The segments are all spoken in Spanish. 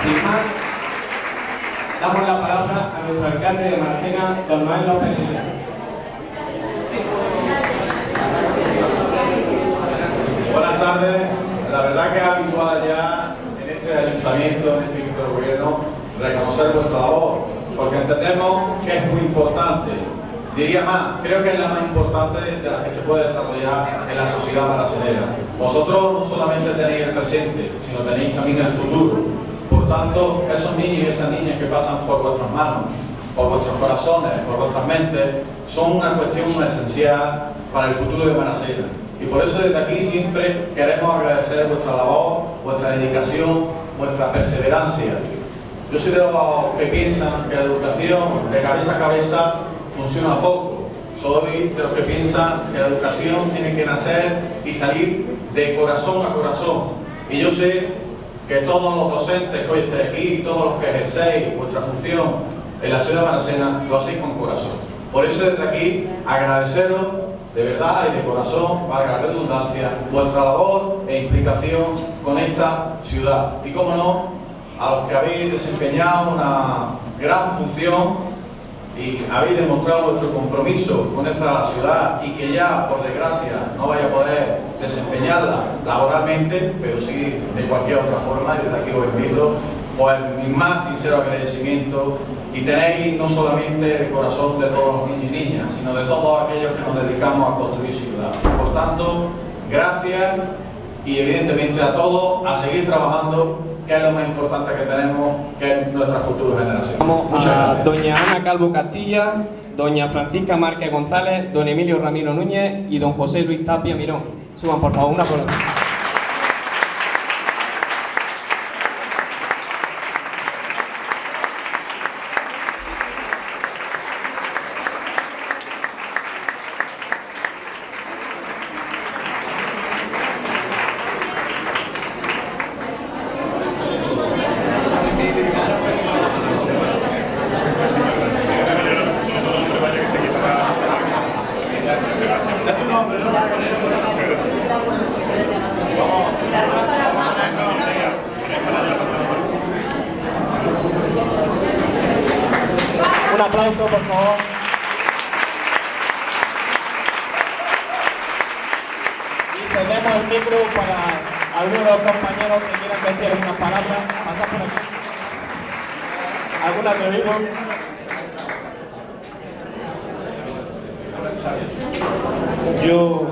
Sin más, damos la palabra a nuestro alcalde de Maracena, don Noel López Luna. Buenas tardes. La verdad que es habitual ya en este ayuntamiento, en este equipo de gobierno, reconocer vuestra labor, porque entendemos que es muy importante. Diría más, creo que es la más importante de la que se puede desarrollar en la sociedad maracenera. Vosotros no solamente tenéis el presente, sino tenéis también el futuro. Por tanto, esos niños y esas niñas que pasan por vuestras manos, por vuestros corazones, por vuestras mentes, son una cuestión esencial para el futuro de Maracena. Y por eso desde aquí siempre queremos agradecer vuestra labor, vuestra dedicación, vuestra perseverancia. Yo soy de los que piensan que la educación de cabeza a cabeza funciona poco. Soy de los que piensan que la educación tiene que nacer y salir de corazón a corazón. Y yo sé que todos los docentes que hoy estéis aquí, todos los que ejercéis vuestra función en la ciudad de Maracena, lo hacéis con corazón. Por eso desde aquí agradeceros de verdad y de corazón, valga la redundancia, vuestra labor e implicación con esta ciudad. Y cómo no, a los que habéis desempeñado una gran función y habéis demostrado vuestro compromiso con esta ciudad y que ya, por desgracia, no vais a poder desempeñarla laboralmente, pero sí de cualquier otra forma, y desde aquí os invito pues mi más sincero agradecimiento, y tenéis no solamente el corazón de todos los niños y niñas, sino de todos aquellos que nos dedicamos a construir ciudad. Por tanto, gracias, y evidentemente a todos a seguir trabajando, que es lo más importante que tenemos, que es nuestra futura generación. Vamos a doña Ana Calvo Castilla, doña Francisca Márquez González, don Emilio Ramiro Núñez y don José Luis Tapia Mirón. Suban por favor, una por una. Un aplauso, por favor. Y cedemos el micro para algunos de los compañeros que quieran decir unas palabras. Pasad por aquí. ¿Alguna te digo? Yo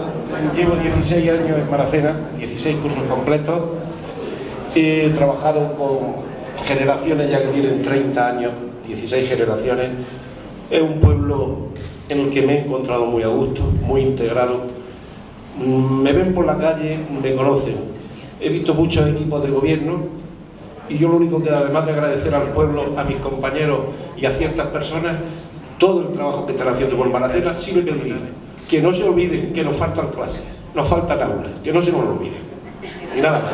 llevo 16 años en Maracena, 16 cursos completos. He trabajado con generaciones ya que tienen 30 años, 16 generaciones. Es un pueblo en el que me he encontrado muy a gusto, muy integrado. Me ven por la calle, me conocen. He visto muchos equipos de gobierno y yo lo único que, además de agradecer al pueblo, a mis compañeros y a ciertas personas, todo el trabajo que están haciendo por Maracena, sí me pediría que no se olviden que nos faltan clases, nos faltan aulas, que no se nos olviden. Y nada más.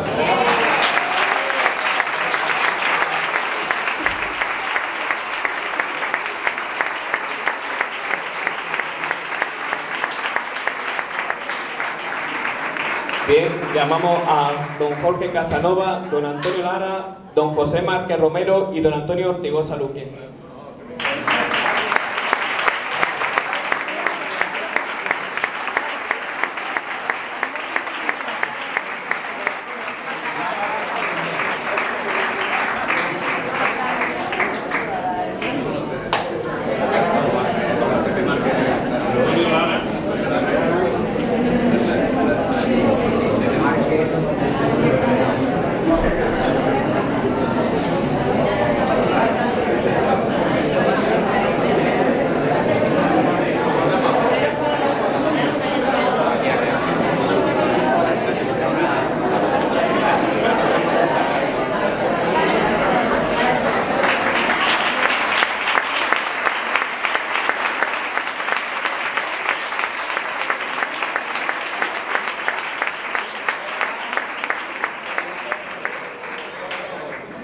Bien, llamamos a don Jorge Casanova, don Antonio Lara, don José Márquez Romero y don Antonio Ortigosa Luque.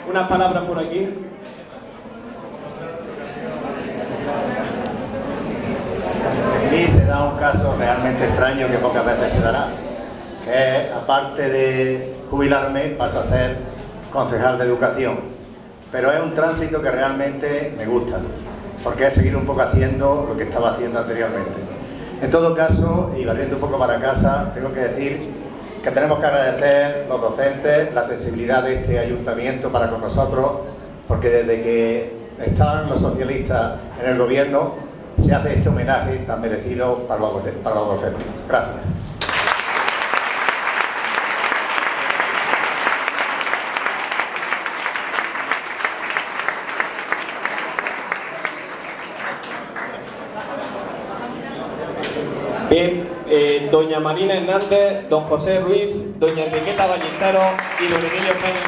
Una palabra por aquí. En mí se da un caso realmente extraño que pocas veces se dará, que aparte de jubilarme paso a ser concejal de educación. pero es un tránsito que realmente me gusta, porque es seguir un poco haciendo lo que estaba haciendo anteriormente. En todo caso, y volviendo un poco para casa, tengo que decir que tenemos que agradecer los docentes la sensibilidad de este ayuntamiento para con nosotros, porque desde que están los socialistas en el gobierno se hace este homenaje tan merecido para los docentes. Gracias. Bien, doña Marina Hernández, don José Ruiz, doña Enriqueta Ballesteros y don Emilio Pérez.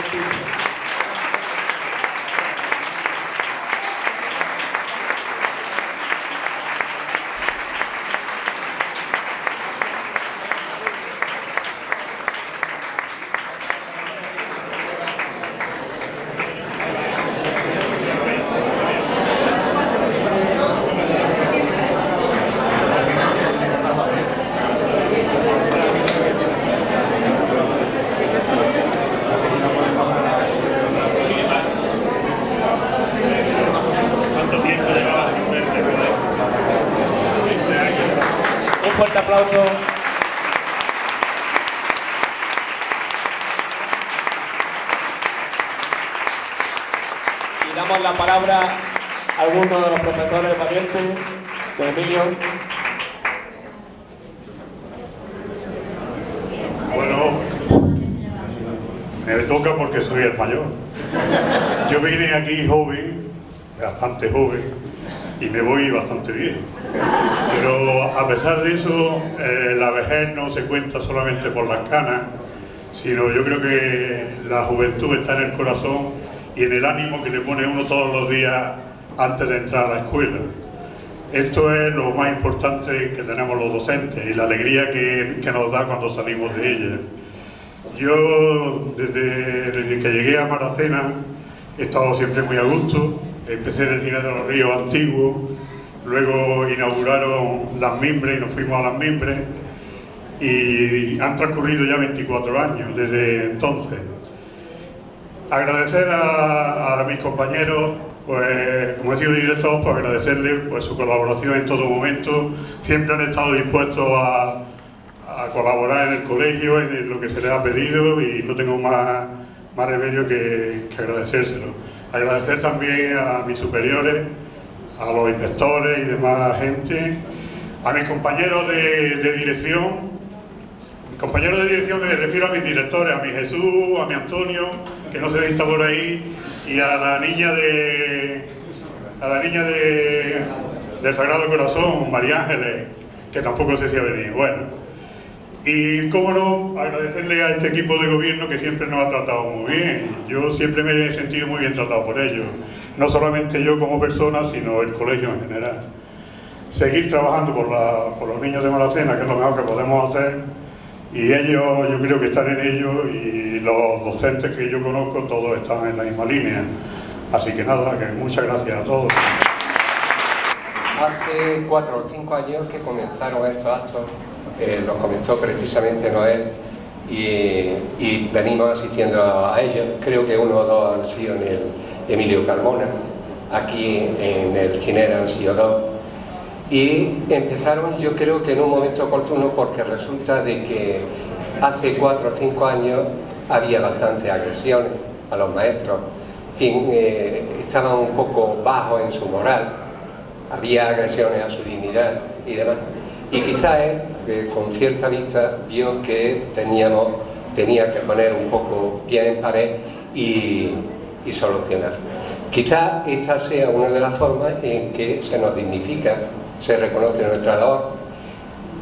Un fuerte aplauso. Y damos la palabra a alguno de los profesores valientes, don Emilio. Bueno, me toca porque soy el mayor. Yo vine aquí joven, bastante joven, y me voy bastante bien. Pero a pesar de eso, la vejez no se cuenta solamente por las canas, sino yo creo que la juventud está en el corazón y en el ánimo que le pone uno todos los días antes de entrar a la escuela. Esto es lo más importante que tenemos los docentes y la alegría que nos da cuando salimos de ella. Yo, desde que llegué a Maracena, he estado siempre muy a gusto. Empecé en el Ginebra de los Ríos antiguo, luego inauguraron Las Mimbres y nos fuimos a Las Mimbres, y han transcurrido ya 24 años desde entonces. Agradecer a mis compañeros, pues como he sido director, pues agradecerles pues, su colaboración en todo momento. Siempre han estado dispuestos a colaborar en el colegio, en lo que se les ha pedido, y no tengo más remedio que agradecérselo. Agradecer también a mis superiores, a los inspectores y demás gente, a mis compañeros de dirección. Mis compañeros de dirección me refiero a mis directores, a mi Jesús, a mi Antonio, que no se ve está por ahí, y a la niña del Sagrado Corazón, María Ángeles, que tampoco sé si ha venido. Bueno, y cómo no, agradecerle a este equipo de gobierno que siempre nos ha tratado muy bien. Yo siempre me he sentido muy bien tratado por ellos, no solamente yo como persona, sino el colegio en general. Seguir trabajando por los niños de Maracena, que es lo mejor que podemos hacer, y ellos, yo creo que están en ello, y los docentes que yo conozco, todos están en la misma línea. Así que nada, que muchas gracias a todos. Hace 4 o 5 años que comenzaron estos actos, los comenzó precisamente Noel, y venimos asistiendo a ellos. Creo que uno o dos han sido en el Emilio Carmona, aquí en el Ginebra han sido 2, y empezaron yo creo que en un momento oportuno, porque resulta de que hace 4 o 5 años había bastantes agresiones a los maestros. En fin, estaban un poco bajos en su moral, había agresiones a su dignidad y demás. Y quizás él, con cierta vista, vio que tenía que poner un poco pie en pared y solucionar. Quizás esta sea una de las formas en que se nos dignifica, se reconoce nuestra labor,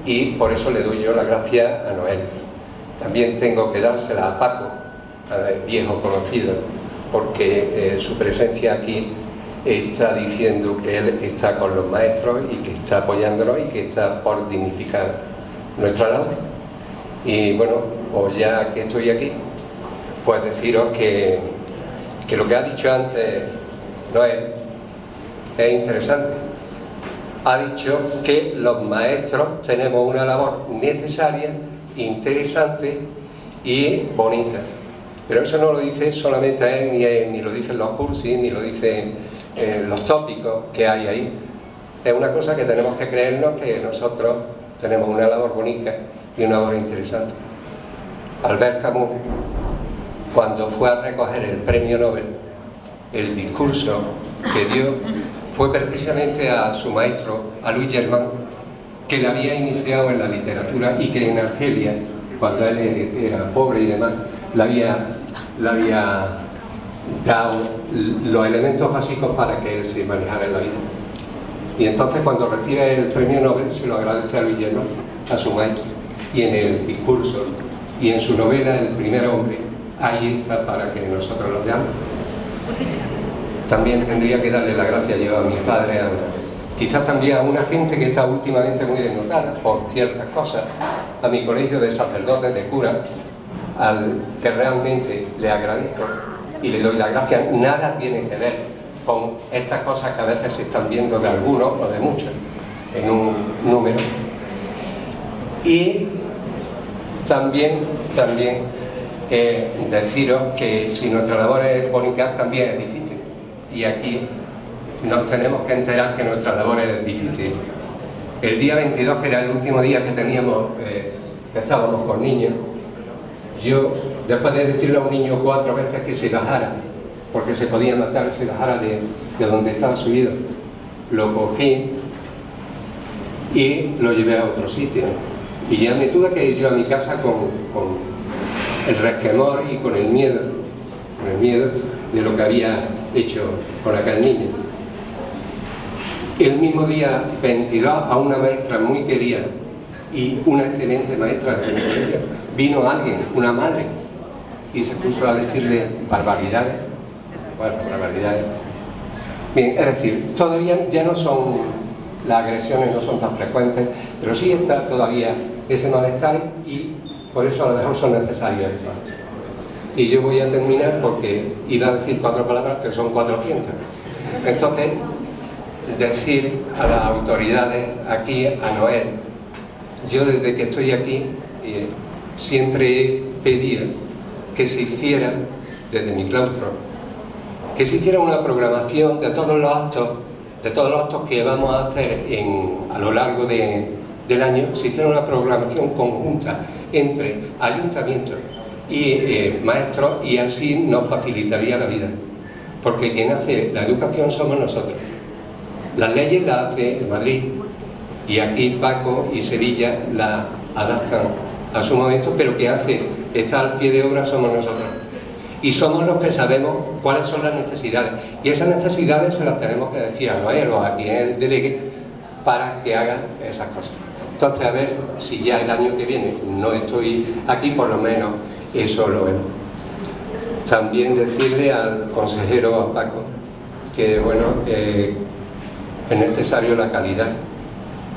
y por eso le doy yo las gracias a Noel. También tengo que dársela a Paco, al viejo conocido, porque su presencia aquí está diciendo que él está con los maestros y que está apoyándolos y que está por dignificar nuestra labor. Y bueno, pues ya que estoy aquí, pues deciros que lo que ha dicho antes Noel es interesante. Ha dicho que los maestros tenemos una labor necesaria, interesante y bonita. Pero eso no lo dice solamente él, ni lo dicen los cursis, ni lo dicen los tópicos que hay ahí. Es una cosa que tenemos que creernos, que nosotros tenemos una labor bonita y una labor interesante. Albert Camus, cuando fue a recoger el premio Nobel, el discurso que dio fue precisamente a su maestro, a Louis Germain, que le había iniciado en la literatura y que en Argelia, cuando él era pobre y demás, le había dado los elementos básicos para que él se manejara en la vida. Y entonces cuando recibe el premio Nobel se lo agradece a Louis Germain, a su maestro, y en el discurso y en su novela El primer hombre, ahí está para que nosotros lo veamos. También tendría que darle las gracias yo a mis padres, quizás también a una gente que está últimamente muy desnotada por ciertas cosas, a mi colegio de sacerdotes, de curas, al que realmente le agradezco y le doy las gracias. Nada tiene que ver con estas cosas que a veces se están viendo de algunos o de muchos en un número. Y también deciros que si nuestra labor es bonita, también es difícil. Y aquí nos tenemos que enterar que nuestra labor es difícil. El día 22, que era el último día que teníamos, que estábamos con niños, yo, después de decirle a un niño 4 veces que se bajara, porque se podía matar, se bajara de donde estaba subido, lo cogí y lo llevé a otro sitio. Y ya me tuve que ir yo a mi casa con el resquemor y con el miedo de lo que había hecho con aquel niño. El mismo día 22, a una maestra muy querida y una excelente maestra de colegio, vino alguien, una madre, y se puso a decirle barbaridades. Bueno, barbaridades. Bien, es decir, todavía ya no son, las agresiones no son tan frecuentes, pero sí está todavía ese malestar y por eso a lo mejor son necesarios estos actos. Y yo voy a terminar porque iba a decir 4 palabras, pero son 400. Entonces, decir a las autoridades aquí, a Noel, yo desde que estoy aquí siempre he pedido que se hiciera, desde mi claustro, que se hiciera una programación de todos los actos que vamos a hacer a lo largo del año, se hiciera una programación conjunta entre ayuntamientos y maestros, y así nos facilitaría la vida, porque quien hace la educación somos nosotros. Las leyes las hace Madrid y aquí Paco y Sevilla las adaptan a su momento, pero quien está al pie de obra somos nosotros. Y somos los que sabemos cuáles son las necesidades. Y esas necesidades se las tenemos que decir a Noel o a quien él delegue para que haga esas cosas. Entonces, a ver si ya el año que viene no estoy aquí, por lo menos eso lo vemos. También decirle al consejero, a Paco, que bueno, es necesario la calidad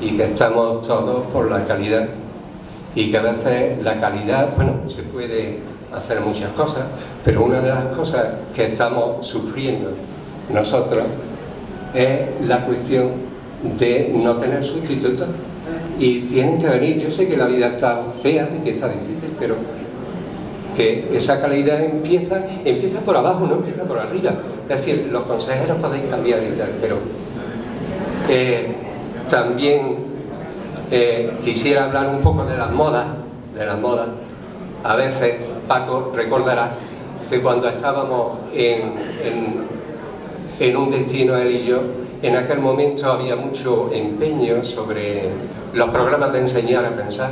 y que estamos todos por la calidad. Y que a veces la calidad, bueno, se puede hacer muchas cosas, pero una de las cosas que estamos sufriendo nosotros es la cuestión de no tener sustitutos. Y tienen que venir, yo sé que la vida está fea y que está difícil, pero que esa calidad empieza por abajo, no empieza por arriba. Es decir, los consejeros podéis cambiar y tal, pero también quisiera hablar un poco de las modas. A veces Paco recordará que cuando estábamos en un destino, él y yo, en aquel momento había mucho empeño sobre los programas de enseñar a pensar.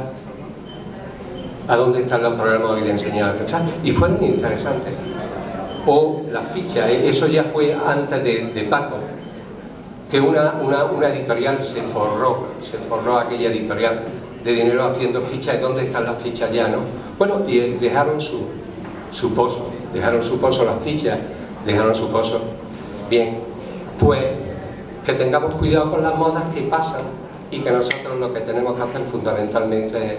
¿A dónde están los programas hoy de enseñar a pensar? Y fueron interesantes. O las fichas, eso ya fue antes de Paco, que una editorial se forró aquella editorial de dinero haciendo fichas. ¿Dónde están las fichas ya, no? Bueno, y dejaron su pozo las fichas, dejaron su pozo. Bien, pues que tengamos cuidado con las modas que pasan y que nosotros lo que tenemos que hacer fundamentalmente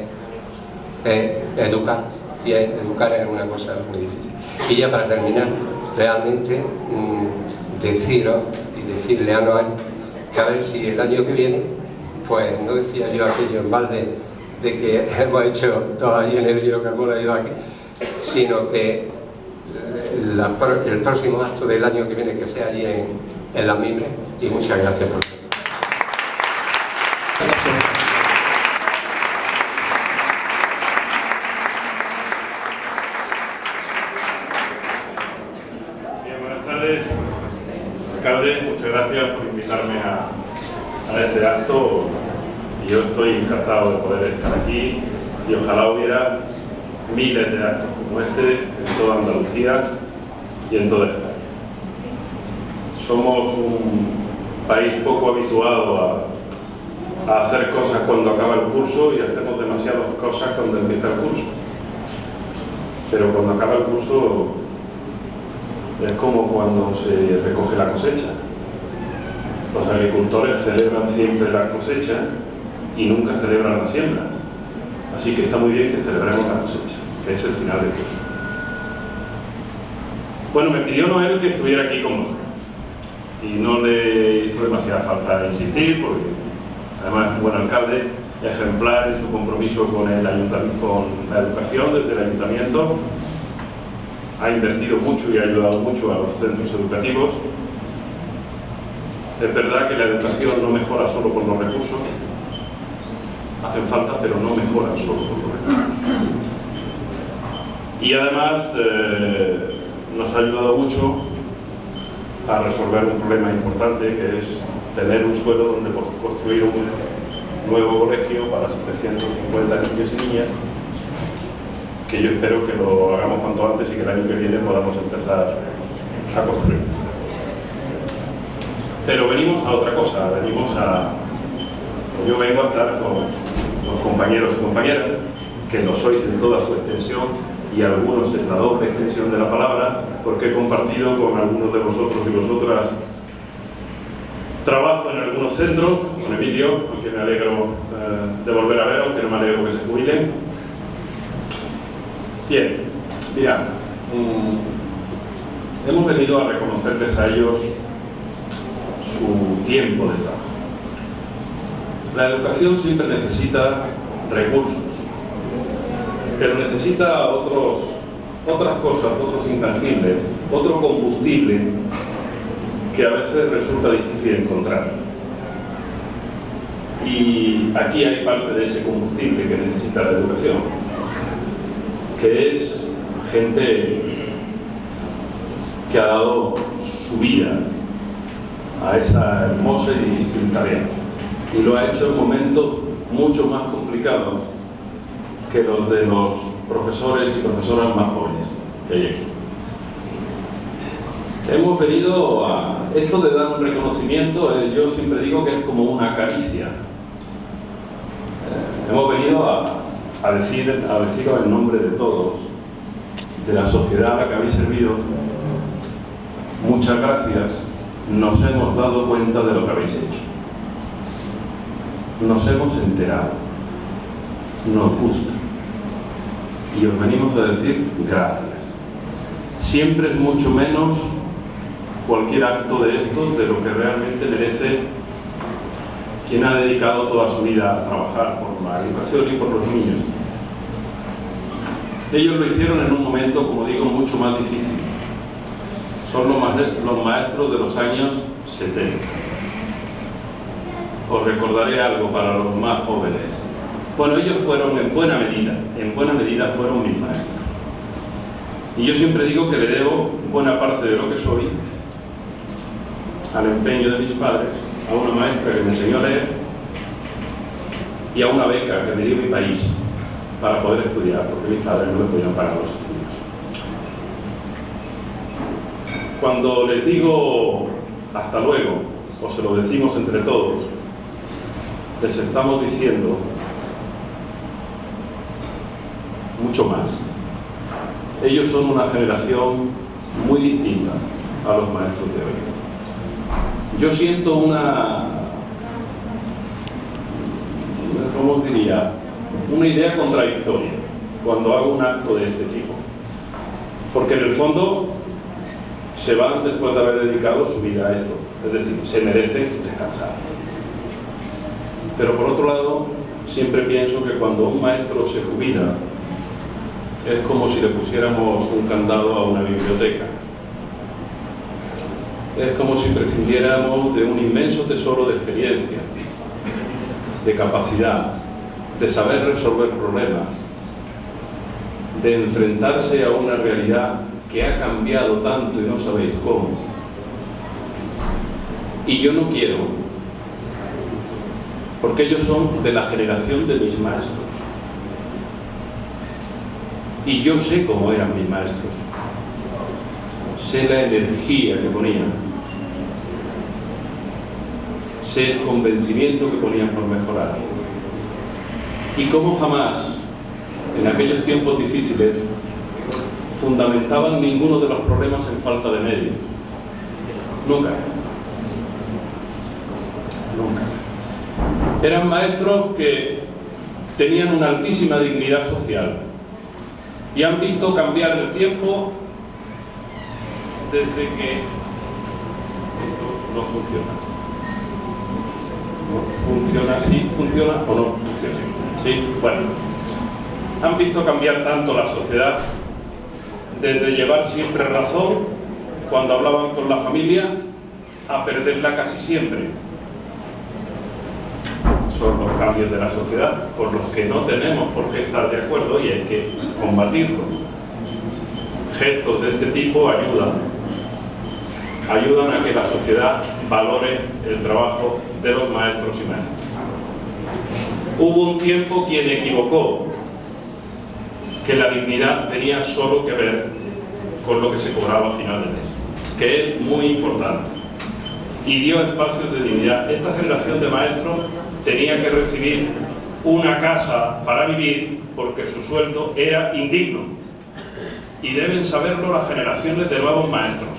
es educar, y educar es una cosa muy difícil. Y ya para terminar, realmente deciros y decirle a Noel que a ver si el año que viene, pues no decía yo aquello en balde de que hemos hecho todo ahí en el Vino Carmona y aquí, sino que el próximo acto del año que viene, que sea allí en Las Mimbres, y muchas gracias por todo. Bien, buenas tardes, alcalde, muchas gracias por invitarme a este acto. Y yo estoy encantado de poder estar aquí y ojalá hubiera miles de actos como este en toda Andalucía y en toda España. Somos un país poco habituado a hacer cosas cuando acaba el curso y hacemos demasiadas cosas cuando empieza el curso. Pero cuando acaba el curso es como cuando se recoge la cosecha. Los agricultores celebran siempre la cosecha y nunca celebran la siembra. Así que está muy bien que celebremos la cosecha, que es el final del curso. Bueno, me pidió Noel que estuviera aquí con vosotros. Y no le hizo demasiada falta insistir, porque además es un buen alcalde, ejemplar en su compromiso con el ayuntamiento, con la educación desde el ayuntamiento. Ha invertido mucho y ha ayudado mucho a los centros educativos. Es verdad que la educación no mejora solo por los recursos, hacen falta, pero no mejoran solo por los recursos. Y además nos ha ayudado mucho a resolver un problema importante, que es tener un suelo donde construir un nuevo colegio para 750 niños y niñas, que yo espero que lo hagamos cuanto antes y que el año que viene podamos empezar a construir. Pero venimos a otra cosa, yo vengo a estar con los compañeros y compañeras, que lo sois en toda su extensión y algunos en la doble extensión de la palabra, porque he compartido con algunos de vosotros y vosotras trabajo en algunos centros, con Emilio, aunque me alegro de volver a ver, aunque no me alegro que se jubilen. Bien, mira, hemos venido a reconocerles a ellos su tiempo de trabajo. La educación siempre necesita recursos, pero necesita otras cosas, otros intangibles, otro combustible que a veces resulta difícil encontrar. Y aquí hay parte de ese combustible que necesita la educación, que es gente que ha dado su vida a esa hermosa y difícil tarea, y lo ha hecho en momentos mucho más complicados que los de los profesores y profesoras más jóvenes que hay aquí. Hemos venido a esto de dar un reconocimiento, yo siempre digo que es como una caricia. Hemos venido a deciros en nombre de todos, de la sociedad a la que habéis servido, muchas gracias. Nos hemos dado cuenta de lo que habéis hecho. Nos hemos enterado. Nos gusta. Y os venimos a decir gracias. Siempre es mucho menos cualquier acto de estos de lo que realmente merece quien ha dedicado toda su vida a trabajar por la educación y por los niños. Ellos lo hicieron en un momento, como digo, mucho más difícil. Son los maestros de los años 70. Os recordaré algo para los más jóvenes. Bueno, ellos fueron en buena medida fueron mis maestros. Y yo siempre digo que le debo buena parte de lo que soy al empeño de mis padres, a una maestra que me enseñó a leer y a una beca que me dio mi país para poder estudiar, porque mis padres no me podían pagar los estudios. Cuando les digo hasta luego, o se lo decimos entre todos, les estamos diciendo mucho más. Ellos son una generación muy distinta a los maestros de hoy. Yo siento ¿cómo os diría? Una idea contradictoria cuando hago un acto de este tipo. Porque en el fondo se van después de haber dedicado su vida a esto. Es decir, se merecen descansar. Pero por otro lado, siempre pienso que cuando un maestro se jubila, es como si le pusiéramos un candado a una biblioteca. Es como si prescindiéramos de un inmenso tesoro de experiencia, de capacidad, de saber resolver problemas, de enfrentarse a una realidad que ha cambiado tanto y no sabéis cómo. Y yo no quiero, porque ellos son de la generación de mis maestros. Y yo sé cómo eran mis maestros. Sé la energía que ponían. Sé el convencimiento que ponían por mejorar. Y cómo jamás, en aquellos tiempos difíciles, fundamentaban ninguno de los problemas en falta de medios. Nunca. Nunca. Eran maestros que tenían una altísima dignidad social y han visto cambiar el tiempo desde que no funciona. ¿No funciona? ¿Sí funciona o no funciona? Sí, bueno. Han visto cambiar tanto la sociedad desde llevar siempre razón cuando hablaban con la familia a perderla casi siempre. Son los cambios de la sociedad por los que no tenemos por qué estar de acuerdo y hay que combatirlos. Gestos de este tipo ayudan a que la sociedad valore el trabajo de los maestros y maestras. Hubo un tiempo quien equivocó que la dignidad tenía solo que ver con lo que se cobraba al final del mes, que es muy importante, y dio espacios de dignidad. Esta generación de maestros tenía que recibir una casa para vivir porque su sueldo era indigno, y deben saberlo las generaciones de nuevos maestros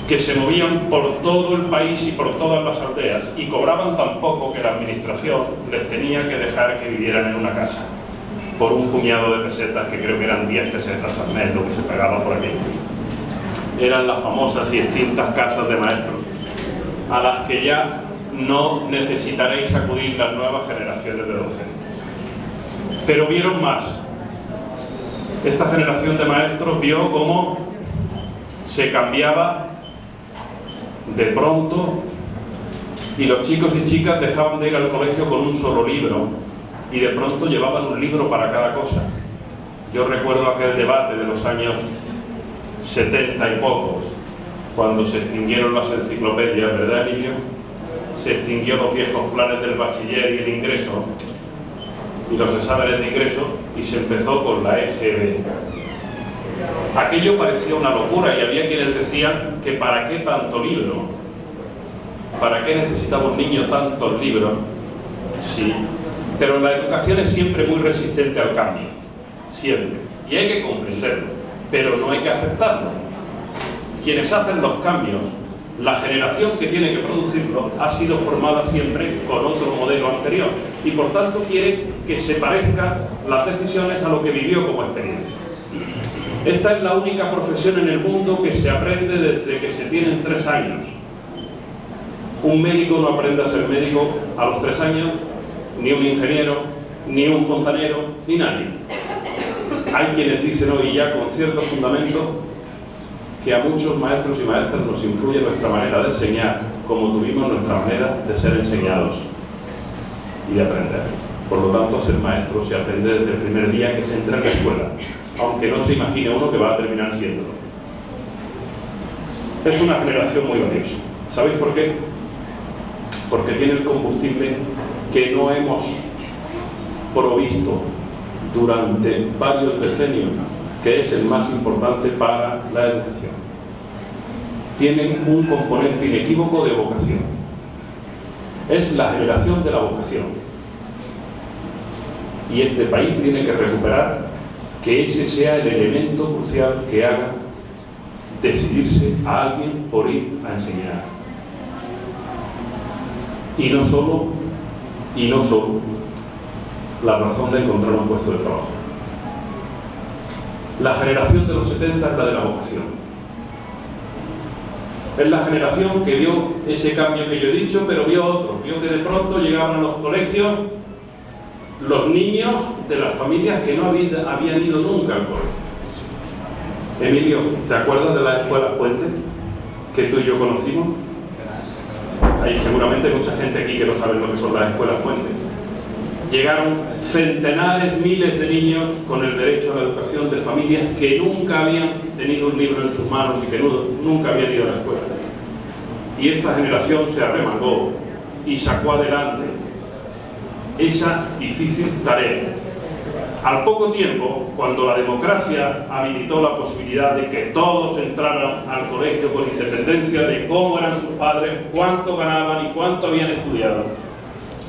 que se movían por todo el país y por todas las aldeas y cobraban tan poco que la administración les tenía que dejar que vivieran en una casa por un puñado de pesetas, que creo que eran 10 pesetas al mes lo que se pagaba por aquí. Eran las famosas y extintas casas de maestros, a las que ya no necesitaréis acudir las nuevas generaciones de docentes. Pero vieron más. Esta generación de maestros vio cómo se cambiaba de pronto y los chicos y chicas dejaban de ir al colegio con un solo libro y de pronto llevaban un libro para cada cosa. Yo recuerdo aquel debate de los años 70 y pocos, cuando se extinguieron las enciclopedias, ¿verdad, Emilio? Se extinguió los viejos planes del bachiller y el ingreso y los exámenes de ingreso y se empezó con la EGB. Aquello parecía una locura y había quienes decían que ¿para qué tanto libro? ¿Para qué necesitamos niños tantos libros? Sí, pero la educación es siempre muy resistente al cambio, siempre, y hay que comprenderlo, pero no hay que aceptarlo. Quienes hacen los cambios, la generación que tiene que producirlo, ha sido formada siempre con otro modelo anterior y por tanto quiere que se parezcan las decisiones a lo que vivió como experiencia. Esta es la única profesión en el mundo que se aprende desde que se tienen 3 años. Un médico no aprende a ser médico a los 3 años, ni un ingeniero, ni un fontanero, ni nadie. Hay quienes dicen hoy ya con cierto fundamento que a muchos maestros y maestras nos influye nuestra manera de enseñar, como tuvimos nuestra manera de ser enseñados y de aprender. Por lo tanto, ser maestro se aprende desde el primer día que se entra en la escuela, aunque no se imagine uno que va a terminar siéndolo. Es una generación muy valiosa. ¿Sabéis por qué? Porque tiene el combustible que no hemos provisto durante varios decenios, que es el más importante para la educación. Tiene un componente inequívoco de vocación. Es la generación de la vocación. Y este país tiene que recuperar que ese sea el elemento crucial que haga decidirse a alguien por ir a enseñar. Y no solo la razón de encontrar un puesto de trabajo. La generación de los 70 es la de la vocación. Es la generación que vio ese cambio que yo he dicho, pero vio otro. Vio que de pronto llegaban a los colegios los niños de las familias que no habían ido nunca al colegio. Emilio, ¿te acuerdas de las escuelas Puente que tú y yo conocimos? Hay seguramente mucha gente aquí que no sabe lo que son las escuelas Puente. Llegaron centenares, miles de niños con el derecho a la educación de familias que nunca habían tenido un libro en sus manos y que nunca habían ido a la escuela. Y esta generación se arremangó y sacó adelante esa difícil tarea. Al poco tiempo, cuando la democracia habilitó la posibilidad de que todos entraran al colegio con independencia de cómo eran sus padres, cuánto ganaban y cuánto habían estudiado,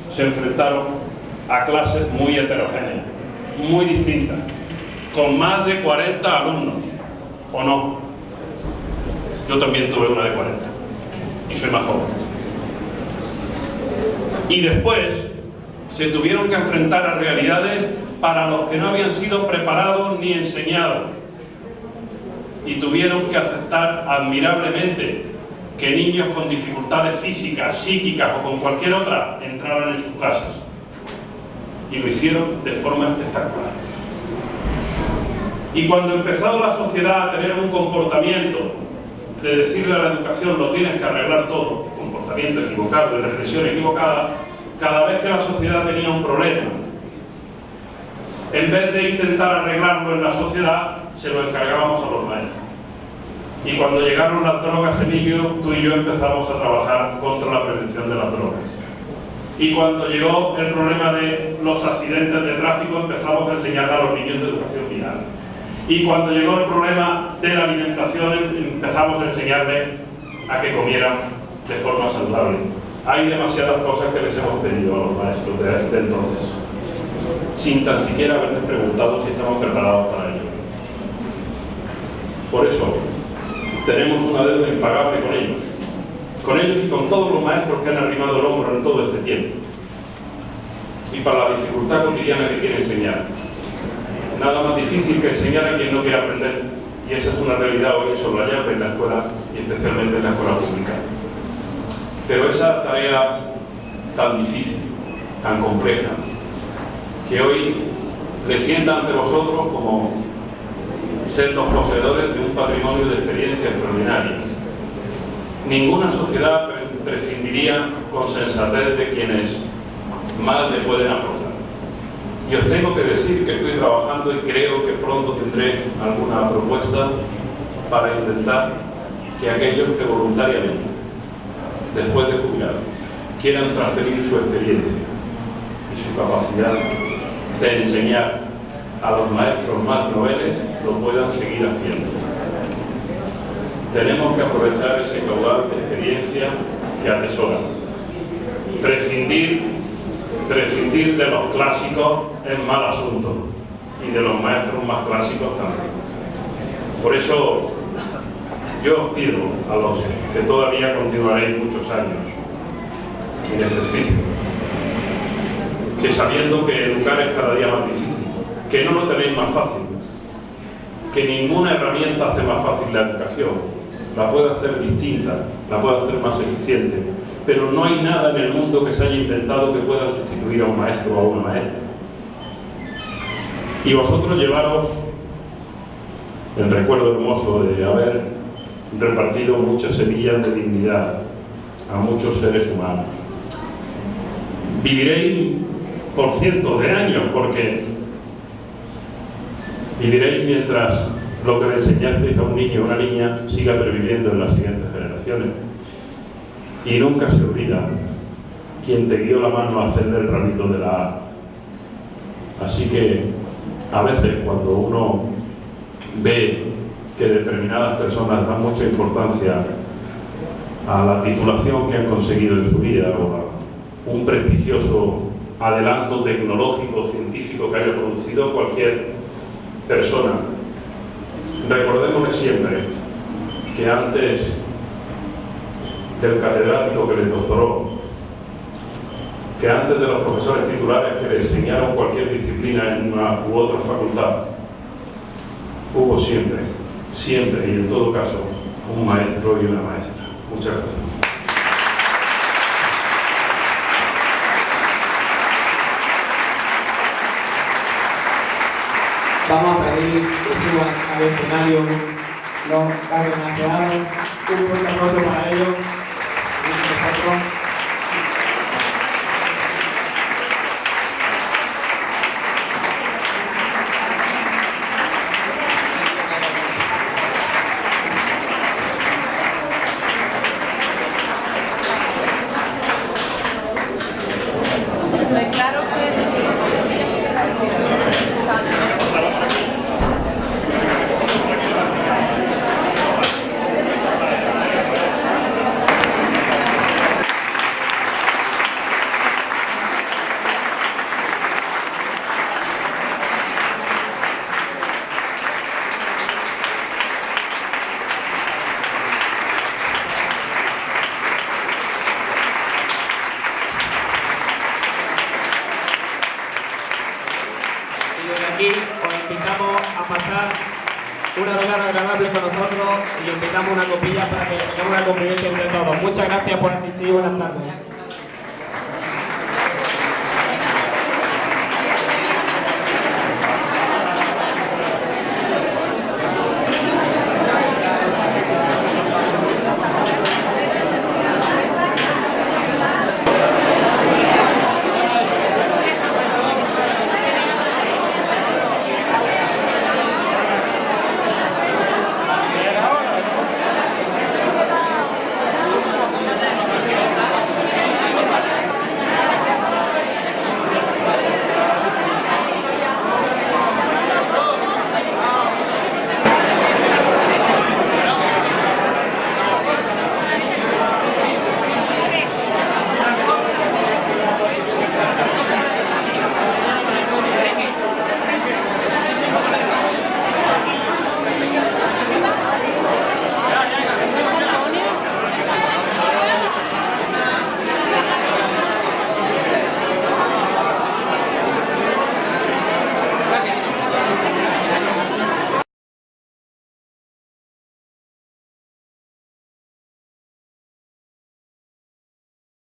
se enfrentaron a clases muy heterogéneas, muy distintas, con más de 40 alumnos, ¿o no? Yo también tuve una de 40 y soy más joven. Y después se tuvieron que enfrentar a realidades para los que no habían sido preparados ni enseñados, y tuvieron que aceptar admirablemente que niños con dificultades físicas, psíquicas o con cualquier otra entraran en sus clases, y lo hicieron de forma espectacular. Y cuando empezó la sociedad a tener un comportamiento de decirle a la educación lo tienes que arreglar todo, comportamiento equivocado y reflexión equivocada, cada vez que la sociedad tenía un problema, en vez de intentar arreglarlo en la sociedad, se lo encargábamos a los maestros. Y cuando llegaron las drogas, Emilio, tú y yo empezamos a trabajar contra la prevención de las drogas. Y cuando llegó el problema de los accidentes de tráfico, empezamos a enseñar a los niños de educación vial. Y cuando llegó el problema de la alimentación, empezamos a enseñarles a que comieran de forma saludable. Hay demasiadas cosas que les hemos pedido a los maestros de entonces, sin tan siquiera haberles preguntado si estamos preparados para ello. Por eso, tenemos una deuda impagable con ellos y con todos los maestros que han arrimado el hombro en todo este tiempo, y para la dificultad cotidiana que quiere enseñar. Nada más difícil que enseñar a quien no quiere aprender, y esa es una realidad hoy soslayante en la escuela, y especialmente en la escuela pública. Pero esa tarea tan difícil, tan compleja, que hoy le sienta ante vosotros como ser los poseedores de un patrimonio de experiencia extraordinaria. Ninguna sociedad prescindiría con sensatez de quienes más le pueden aportar. Y os tengo que decir que estoy trabajando y creo que pronto tendré alguna propuesta para intentar que aquellos que voluntariamente, después de jubilar, quieran transferir su experiencia y su capacidad de enseñar a los maestros más noveles, lo puedan seguir haciendo. Tenemos que aprovechar ese caudal de experiencia que atesoran. Prescindir de los clásicos es mal asunto, y de los maestros más clásicos también. Por eso yo os pido a los que todavía continuaréis muchos años en ejercicio, que sabiendo que educar es cada día más difícil, que no lo tenéis más fácil, que ninguna herramienta hace más fácil la educación, la puede hacer distinta, la puede hacer más eficiente, pero no hay nada en el mundo que se haya inventado que pueda sustituir a un maestro o a una maestra. Y vosotros llevaros el recuerdo hermoso de haber repartido muchas semillas de dignidad a muchos seres humanos. Viviréis por cientos de años, porque viviréis mientras lo que le enseñasteis a un niño o una niña siga perviviendo en las siguientes generaciones. Y nunca se olvida quien te guió la mano a hacer el ramito de la A. Así que a veces cuando uno ve que determinadas personas dan mucha importancia a la titulación que han conseguido en su vida o a un prestigioso adelanto tecnológico o científico que haya producido cualquier persona, recordémosle siempre que antes del catedrático que les doctoró, que antes de los profesores titulares que les enseñaron cualquier disciplina en una u otra facultad, hubo siempre y en todo caso un maestro y una maestra. Muchas gracias. vamos a pedir que suban al escenario los cardenales. Un fuerte aplauso para ellos. Y nosotros. Declaro Aquí os invitamos a pasar una velada agradable con nosotros y os invitamos una copilla para que tengamos una convivencia entre todos. Muchas gracias por asistir y buenas tardes.